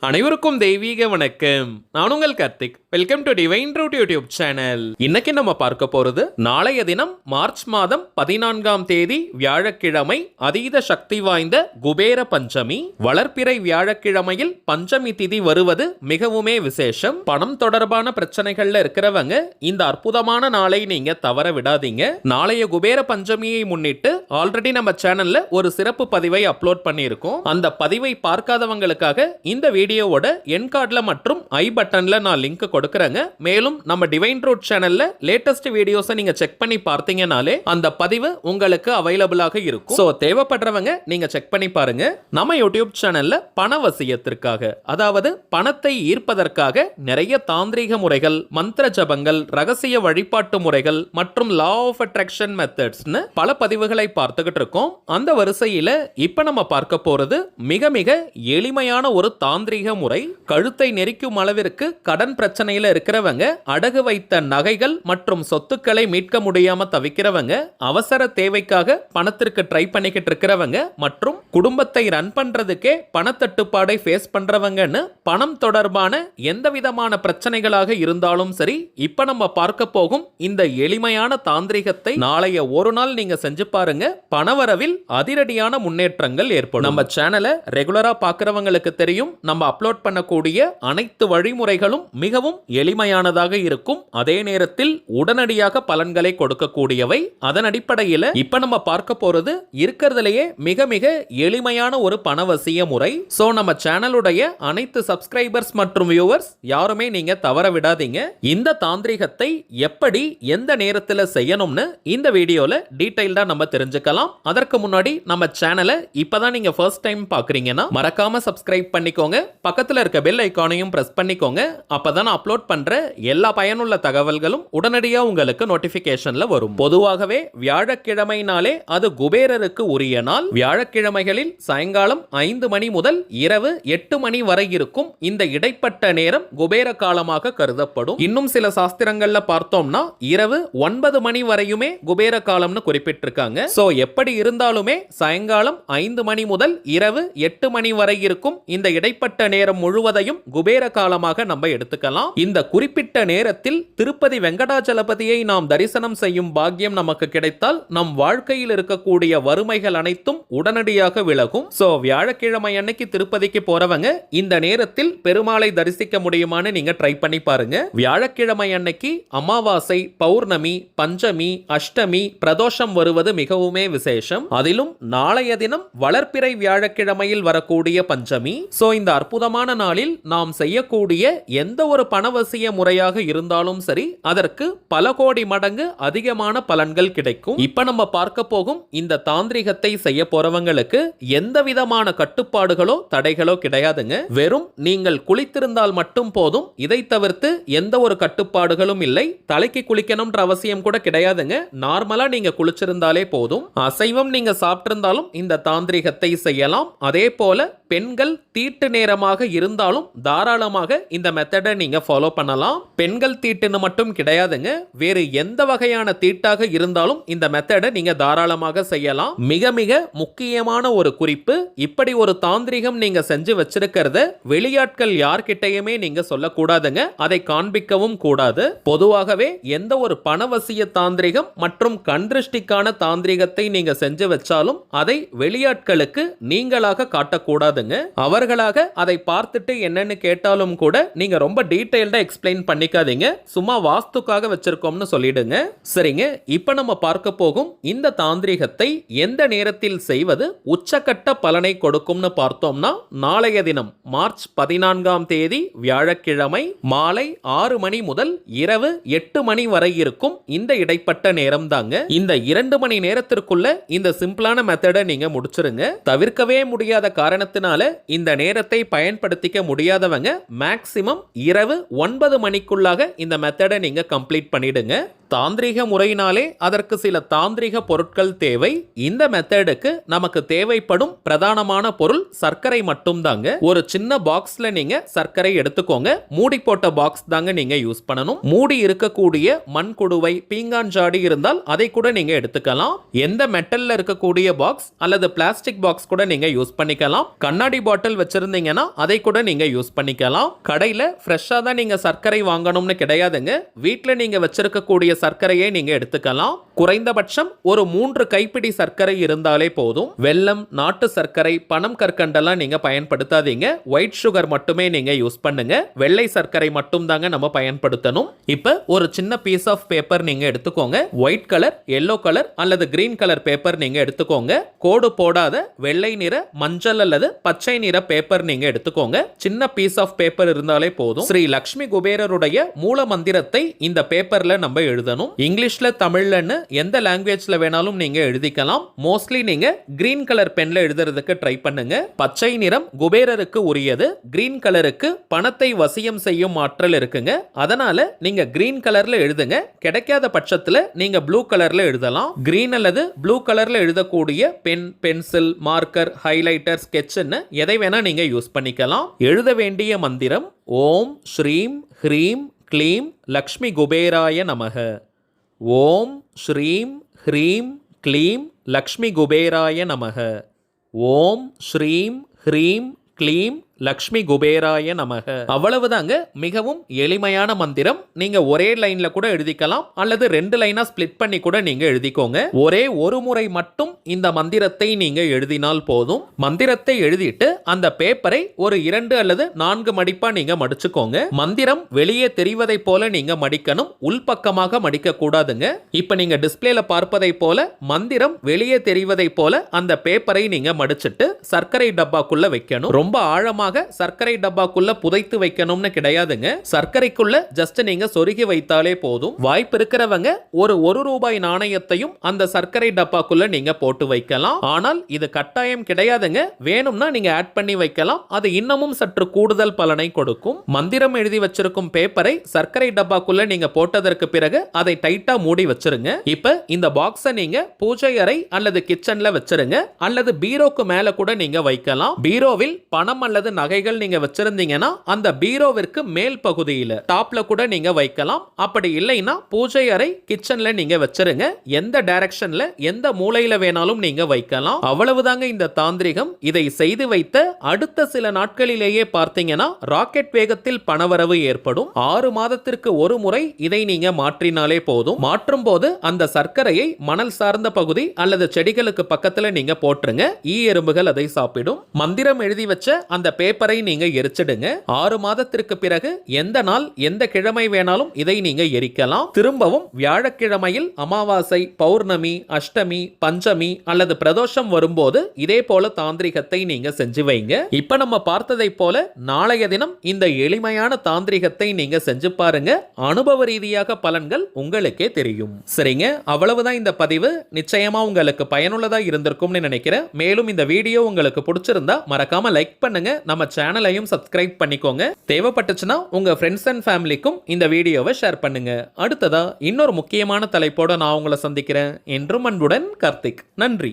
அனைவருக்கும் தெய்வீக வணக்கம். நான் உங்கள் Karthik. Welcome to divine root YouTube channel. இன்னைக்கு நம்ம பார்க்க போறது நாளைய தினம் மார்ச் மாதம் 14ஆம் தேதி வியாழக்கிழமை அதீத சக்தி வாய்ந்த குபேர பஞ்சமி. வளர்ப்பிறை வியாழக்கிழமையில் பஞ்சமி திதி வருவது மிகவுமே விசேஷம். பணம் தொடர்பான பிரச்சனைகள்ல இருக்கிறவங்க இந்த அற்புதமான நாளை நீங்க தவற விடாதீங்க. நாளைய குபேர பஞ்சமியை முன்னிட்டு ஆல்ரெடி நம்ம சேனல்ல ஒரு சிறப்பு பதிவை அப்லோட் பண்ணியிருக்கோம். அந்த பதிவை பார்க்காதவங்களுக்காக இந்த வீடியோவோட என் கார்டுல மற்றும் ஐ பட்டன்ல நான் லிங்க் கொடுக்கறேங்க. மேலும் நம்ம டிவைன் ரூட் சேனல்ல லேட்டஸ்ட் வீடியோஸை நீங்க செக் பண்ணி பார்த்தீங்கனாலே அந்த பதிவு உங்களுக்கு அவைலபிளாக இருக்கும். சோ தேவைப்படுறவங்க நீங்க செக் பண்ணி பாருங்க. நம்ம யூடியூப் சேனல்ல பணவசியத்திற்காக, அதாவது பணத்தை ஈர்ப்பதற்காக நிறைய தாந்திரீக முறைகள், மந்திர ஜபங்கள், ரகசிய வழிபாட்டு முறைகள் மற்றும் லா ஆஃப் அட்ராக்ஷன் மெத்தட்ஸ்னு பல பதிவுகளை பார்த்துக்கிட்டு இருக்கோம். அந்த வரிசையில இப்ப நம்ம பார்க்க போறது மிக மிக எளிமையான ஒரு தாந்திரிக முறை. கழுத்தை நெரிக்கும் அளவிற்கு கடன் பிரச்சனையில இருக்கிறவங்க, அடகு வைத்த நகைகள் மற்றும் சொத்துக்களை மீட்க முடியாம தவிக்கிறவங்க, அவசர தேவைக்காக பணத்திற்கு ட்ரை பண்ணிக்கிட்டு இருக்கிறவங்க மற்றும் குடும்பத்தை ரன் பண்றதுக்கே பணத்தட்டுப்பாடை ஃபேஸ் பண்றவங்கன்னு பணம் தொடர்பான எந்த விதமான பிரச்சனைகளாக இருந்தாலும் சரி, இப்ப நம்ம பார்க்க போகும் இந்த எளிமையான தாந்திரிகத்தை நாளைய ஒரு நாள் நீங்க செஞ்சு பாருங்க. பணவரவில் அதிரடியான முன்னேற்றங்கள் ஏற்படும். நம்ம சேனலை ரெகுலரா பார்க்கிறவங்களுக்கு தெரியும், நம்ம அப்லோட் பண்ணக்கூடிய அனைத்து வழிமுறைகளும் மிகவும் எளிமையானதாக இருக்கும். அதே நேரத்தில் உடனடியாக பலன்களை கொடுக்கக்கூடியவை. அதன் அடிப்படையில் இப்ப நம்ம பார்க்க போறது இருக்கிறதுலயே மிக மிக எளிமையான ஒரு பணவசிய முறை. சோ நம்ம சேனலுடைய அனைத்து சப்ஸ்கிரைபர்ஸ் மற்றும் வியூவர்ஸ் யாருமே நீங்க தவற விடாதீங்க. இந்த தாந்திரிகத்தை எப்படி எந்த நேரத்தில் செய்யணும்னு இந்த வீடியோல டீடைல்டா நம்ம தெரிஞ்சுக்கலாம். அதற்கு முன்னாடி நம்ம சேனலை இப்பதான் நீங்க ஃபர்ஸ்ட் டைம் பாக்குறீங்கன்னா மறக்காம சப்ஸ்கிரைப் பண்ணிக்கோங்க. பக்கத்துல இருக்க பெல் ஐகானையும் பிரஸ் பண்ணிக்கோங்க. அப்பதான் அப்லோட் பண்ற எல்லா பயனுள்ள தகவல்களும் உடனடியா உங்களுக்கு நோட்டிபிகேஷன்ல வரும். பொதுவாகவே வியாழக்கிழமைனாலே அது குபேரருக்கு உரிய நாள். வியாழக்கிழமைகளில் சாயங்காலம் 5 மணி முதல் இரவு 8 மணி வரை இருக்கும் இந்த இடைப்பட்ட நேரம் குபேர காலமாக கருதப்படும். இன்னும் சில சாஸ்திரங்கள்ல பார்த்தோம்னா இரவு 9 மணி வரையுமே குபேர காலம்னு குறிப்பிட்டிருக்காங்க. சோ எப்படி இருந்தாலுமே சாயங்காலம் 5 மணி முதல் இரவு 8 மணி வரை இருக்கும் இந்த இடைப்பட்ட நேரம் முழுவதையும் குபேர காலமாக நம்ம எடுத்துக்கலாம். இந்த குறிப்பிட்ட நேரத்தில் திருப்பதி வெங்கடாச்சலபதியை நாம் தரிசனம் செய்யும் பாக்கியம் நமக்கு கிடைத்தால் நம் வாழ்க்கையில் இருக்கக்கூடிய வறுமைகள் அனைத்தும் உடனடியாக விலகும். சோ வியாழக்கிழமை அன்னைக்கு திருப்பதிக்கு போறவங்க இந்த நேரத்தில் பெருமாளை தரிசிக்க முடியுமான்னு நீங்க ட்ரை பண்ணி பாருங்க. வியாழக்கிழமை அன்னைக்கு அமாவாசை, பௌர்ணமி, பஞ்சமி, அஷ்டமி, பிரதோஷம் வருவது மிகவுமே விசேஷம். அதிலும் நாளைய தினம் வளர்ப்பிறை வியாழக்கிழமையில் வரக்கூடிய பஞ்சமி. சோ இந்த அற்புதமான நாளில் நாம் செய்யக்கூடிய எந்த ஒரு பணவசிய முறையாக இருந்தாலும் சரி, அதற்கு பல கோடி மடங்கு அதிகமான பலன்கள் கிடைக்கும். இப்ப நம்ம பார்க்க போகும் இந்த தாந்திரிகத்தை செய்ய போறவங்களுக்கு எந்த விதமான கட்டுப்பாடுகளோ தடைகளோ கிடையாதுங்க. வெறும் நீங்கள் குளித்திருந்தால் மட்டும் போதும். இதை தவிர்த்து எந்த ஒரு கட்டுப்பாடுகளும் இல்லை. தலைக்கு குளிக்கணும்ன்ற அவசியம் கூட கிடையாதுங்க. நார்மலா நீங்க குளிச்சிருந்தாலே போதும். அசைவம் நீங்க சாப்பிட்டிருந்தாலும் இந்த தாந்திரிகத்தை செய்யலாம். அதே போல பெண்கள் தீட்டு நேரமாக இருந்தாலும் தாராளமாக இந்த மெத்தடை நீங்க ஃபாலோ பண்ணலாம். பெண்கள் தீட்டுன்னு மட்டும் கிடையாதுங்க, வேறு எந்த வகையான தீட்டாக இருந்தாலும் இந்த மெத்தடை நீங்க தாராளமாக செய்யலாம். மிக மிக முக்கியமான ஒரு குறிப்பு, இப்படி ஒரு தாந்திரிகம் நீங்க செஞ்சு வச்சிருக்கிறத வெளியாட்கள் யார்கிட்டயுமே நீங்க சொல்லக்கூடாதுங்க. அதை காண்பிக்கவும் கூடாது. பொதுவாகவே எந்த ஒரு பணவசிய தாந்திரிகம் மற்றும் கண்திருஷ்டிக்கான தாந்திரிகத்தை நீங்க செஞ்சு வச்சாலும் அதை வெளியாட்களுக்கு நீங்களாக காட்டக்கூடாதுங்க. அவர்களாக அதை பார்த்துட்டு என்னன்னு கேட்டாலும் கூட நீங்க ரொம்ப டீடைல்டா எக்ஸ்பிளைன் பண்ணிக்காதீங்க. சும்மா வாஸ்துக்காக வச்சிருக்கோம்னு சொல்லிடுங்க. சரிங்க, இப்ப நம்ம பார்க்க போகும் இந்த தாந்திரிகத்தை எந்த நேரத்தில் செய்வது உச்சக்கட்ட பலனை கொடுக்கும்னு பார்த்தோம்னா, நாளைய தினம் மார்ச் 14ஆம் தேதி வியாழக்கிழமை மாலை 6 மணி முதல் இரவு 8 மணி வரை இருக்கும் இந்த இடைப்பட்ட நேரம் தாங்க. இந்த 2 மணி நேரத்திற்குள்ள இந்த சிம்பிளான மெத்தடை நீங்க முடிச்சிருங்க. தவிர்க்கவே முடியாத காரணத்தினால இந்த நேரத்தை பயன்படுத்திக்க முடியாதவங்க மேக்ஸிமம் இரவு 9 மணிக்குள்ளாக இந்த மெத்தடை நீங்க கம்ப்ளீட் பண்ணிடுங்க. தாந்திரிக முறையினாலே அதற்கு சில தாந்திரிக பொருட்கள் தேவை. இந்த மெத்தடுக்கு நமக்கு தேவைப்படும் பிரதானமான பொருள் சர்க்கரை மட்டும் தாங்க. ஒரு சின்ன பாக்ஸ்ல நீங்க சர்க்கரை எடுத்துக்கோங்க. மூடி போட்ட பாக்ஸ் தாங்க நீங்க யூஸ் பண்ணணும். மூடி இருக்கக்கூடிய மண் குடுவை, பீங்கான் ஜாடி இருந்தால் அதை கூட நீங்க எடுத்துக்கலாம். எந்த மெட்டல்ல இருக்கக்கூடிய பாக்ஸ் அல்லது பிளாஸ்டிக் பாக்ஸ் கூட நீங்க யூஸ் பண்ணிக்கலாம். கண்ணாடி பாட்டில் வச்சிருந்தீங்கன்னா அதை கூட நீங்க யூஸ் பண்ணிக்கலாம். கடையில ஃப்ரெஷ்ஷா தான் நீங்க சர்க்கரை வாங்கணும்னு கிடையாதுங்க. வீட்ல நீங்க வச்சிருக்கக்கூடிய சர்க்கரையை நீங்க எடுத்துக்கலாம். குறைந்தபட்சம் ஒரு 3 கைப்பிடி சர்க்கரை இருந்தாலே போதும். வெல்லம், நாட்டு சர்க்கரை, பனம் கற்கண்டெல்லாம் நீங்க பயன்படுத்தாதீங்க. ஒயிட் சுகர் மட்டுமே நீங்க யூஸ் பண்ணுங்க. வெள்ளை சர்க்கரை மட்டும் தாங்க நம்ம பயன்படுத்தணும். இப்ப ஒரு சின்ன பீஸ் ஆஃப் பேப்பர் நீங்க எடுத்துக்கோங்க. ஒயிட் கலர், எல்லோ கலர் அல்லது கிரீன் கலர் பேப்பர் நீங்க எடுத்துக்கோங்க. கோடு போடாத வெள்ளை நிற, மஞ்சள் அல்லது பச்சை நிற பேப்பர் நீங்க எடுத்துக்கோங்க. சின்ன பீஸ் ஆஃப் பேப்பர் இருந்தாலே போதும். ஸ்ரீ லக்ஷ்மி குபேரருடைய மூல மந்திரத்தை இந்த பேப்பர்ல நம்ம எழுதணும். இங்கிலீஷ்ல, தமிழ்லன்னு எந்த லாங்குவேஜ்ல வேணாலும் நீங்க எழுதிக்கலாம். மோஸ்ட்லி நீங்க கிரீன் கலர் பென்ல எழுதுறதுக்கு ட்ரை பண்ணுங்க. பச்சை நிறம் குபேரருக்கு உரியது. கிரீன் கலருக்கு பணத்தை வசியம் செய்யும் ஆற்றல் இருக்குங்க. அதனால நீங்க கிரீன் கலர்ல எழுதுங்க. கிடைக்காத பட்சத்துல நீங்க ப்ளூ கலர்ல எழுதலாம். கிரீன் அல்லது ப்ளூ கலர்ல எழுதக்கூடிய பென், பென்சில், மார்க்கர், ஹைலைட்டர், ஸ்கெட்ச்னு எதை வேணா நீங்க யூஸ் பண்ணிக்கலாம். எழுத வேண்டிய மந்திரம் ஓம் ஸ்ரீம் ஹ்ரீம் க்ளீம் லக்ஷ்மி குபேராய நமக. ஓம் ஸ்ரீம் ஹ்ரீம் க்ளீம் லக்ஷ்மி குபேராய நமக. ஓம் ஸ்ரீம் ஹ்ரீம் க்ளீம் லக்ஷ்மி குபேராய நமக. அவ்வளவுதாங்க. மிகவும் எளிமையான மந்திரம். நீங்க ஒரே லைன்ல கூட எழுதிக்கலாம் அல்லது 2 லைனா ஸ்பிளிட் பண்ணி கூட நீங்க எழுதிக்கோங்க. ஒரே ஒரு முறை மட்டும் இந்த மந்திரத்தை நீங்க எழுதினால் போதும். மந்திரத்தை எழுதிட்டு அந்த பேப்பரை ஒரு 2 அல்லது 4 மடிப்பா நீங்க மடிச்சுக்கோங்க. மந்திரம் வெளியே தெரிவதை போல நீங்க மடிக்கணும். உள்பக்கமாக மடிக்க கூடாதுங்க. இப்ப நீங்க டிஸ்பிளேல பார்ப்பதை போல மந்திரம் வெளியே தெரிவதை போல அந்த பேப்பரை நீங்க மடிச்சிட்டு சர்க்கரை டப்பாக்குள்ள வைக்கணும். ரொம்ப ஆழமா சர்க்கரை டப்பாக்குள்ள புதைத்து வைக்கணும்னு கிடையாதுங்க. சர்க்கரைக்குள்ள ஜஸ்ட் நீங்க சொருகி வைத்தாலே போதும். வாய்ப்பு இருக்கிறவங்க ஒரு 1 ரூபாய் நாணயத்தையும் அந்த சர்க்கரை டப்பாக்குள்ள நீங்க போட்டு வைக்கலாம். ஆனால் இது கட்டாயம் கிடையாதுங்க. வேணும்னா நீங்க ஆட் பண்ணி வைக்கலாம். அது இன்னமும் சற்று கூடுதல் பலனை கொடுக்கும். மந்திரம் எழுதி வச்சிருக்கும் பேப்பரை சர்க்கரை டப்பாக்குள்ள நீங்க போட்டதற்கு பிறகு அதை டைட்டா மூடி வச்சிருங்க. இப்ப இந்த பாக்ஸை நீங்க பூஜை அறை அல்லது கிச்சன்ல வச்சிருங்க. அல்லது பீரோக்கு மேல கூட நீங்க வைக்கலாம். பீரோவில் பணம் அல்லது நகைகள் நீங்க வச்சிருந்தீங்கன்னா அந்த பீரோவிற்கு மேல் பகுதியில டாப்ல கூட நீங்க வைக்கலாம். அப்படி இல்லைன்னா பூஜை அறை, கிச்சன்ல நீங்க வச்சிருங்க. எந்த டைரக்ஷன்ல, எந்த மூலையில வேணாலும் நீங்க வைக்கலாம். அவ்வளவுதாங்க இந்த தாந்திரிகம். இதை செய்து வைத்த அடுத்த சில நாட்களிலேயே பார்த்தீங்கன்னா ராக்கெட் வேகத்தில் பணவரவு ஏற்படும். 6 மாதத்திற்கு ஒரு முறை இதை நீங்க மாற்றினாலே போதும். மாற்றும் போது அந்த சர்க்கரையை மணல் சார்ந்த பகுதி அல்லது செடிகளுக்கு பக்கத்துல நீங்க போட்டுருங்க. ஈ எறும்புகள் அதை சாப்பிடும். மந்திரம் எழுதி வச்ச அந்த பேப்பரை நீங்க எரிச்சிடுங்க. 6 மாதத்திற்கு பிறகு எந்த நாள், எந்த கிழமை வேணாலும் இதை நீங்க எரிக்கலாம். திரும்பவும் வியாழக்கிழமையில் அமாவாசை, பௌர்ணமி, அஷ்டமி, பஞ்சமி அல்லது பிரதோஷம் வரும்போது இதே போல தாந்திரிகத்தை நீங்க செஞ்சு வைங்க. இப்ப நம்ம பார்த்ததை போல நாளைய தினம் இந்த எளிமையான தாந்திரிகத்தை நீங்க செஞ்சு பாருங்க. அனுபவ ரீதியாக பலன்கள் உங்களுக்கே தெரியும். சரிங்க, அவ்வளவுதான் இந்த பதிவு. நிச்சயமா உங்களுக்கு பயனுள்ளதா இருந்திருக்கும்னு நினைக்கிறேன். மேலும் இந்த வீடியோ உங்களுக்கு பிடிச்சிருந்தா மறக்காம லைக் பண்ணுங்க. நம்ம சேனலையும் சப்ஸ்கிரைப் பண்ணிக்கோங்க. தேவைப்பட்டுச்சுன்னா உங்க ஃப்ரெண்ட்ஸ் அண்ட் ஃபேமிலிக்கும் இந்த வீடியோவை ஷேர் பண்ணுங்க. அடுத்ததா இன்னொரு முக்கியமான தலைப்போட நான் உங்களை சந்திக்கிறேன். என்றும் அன்புடன் கார்த்திக். நன்றி.